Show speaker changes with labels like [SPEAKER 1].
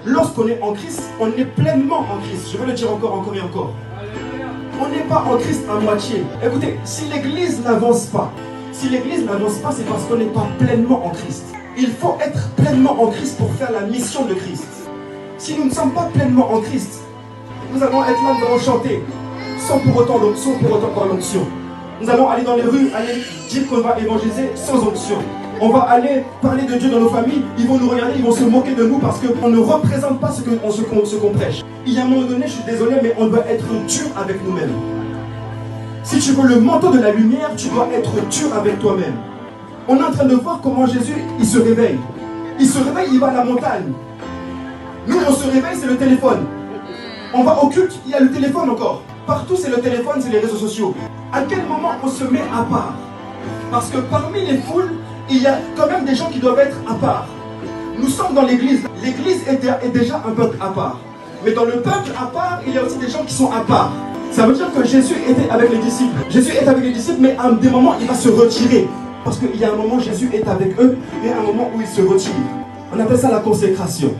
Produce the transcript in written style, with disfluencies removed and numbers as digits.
[SPEAKER 1] lorsqu'on est en Christ, on est pleinement en Christ. Je vais le dire encore et encore. On n'est pas en Christ à moitié. Écoutez, si l'église n'avance pas, c'est parce qu'on n'est pas pleinement en Christ. Il faut être pleinement en Christ pour faire la mission de Christ. Si nous ne sommes pas pleinement en Christ, nous allons être là, nous allons chanter, sans pour autant avoir l'onction. Nous allons aller dans les rues, aller dire qu'on va évangéliser sans onction. On va aller parler de Dieu dans nos familles, ils vont nous regarder, ils vont se moquer de nous parce qu'on ne représente pas ce qu'on prêche. Il y a un moment donné, je suis désolé, mais on doit être dur avec nous-mêmes. Si tu veux le manteau de la lumière, tu dois être dur avec toi-même. On est en train de voir comment Jésus, il se réveille. Il se réveille, il va à la montagne. Nous, on se réveille, c'est le téléphone. On va au culte, il y a le téléphone encore. Partout, c'est le téléphone, c'est les réseaux sociaux. À quel moment on se met à part? Parce que parmi les foules, il y a quand même des gens qui doivent être à part. Nous sommes dans l'église. L'église est déjà un peuple à part. Mais dans le peuple à part, il y a aussi des gens qui sont à part. Ça veut dire que Jésus était avec les disciples. Jésus est avec les disciples, mais à des moments, il va se retirer. Parce qu'il y a un moment, Jésus est avec eux, et un moment où il se retire. On appelle ça la consécration.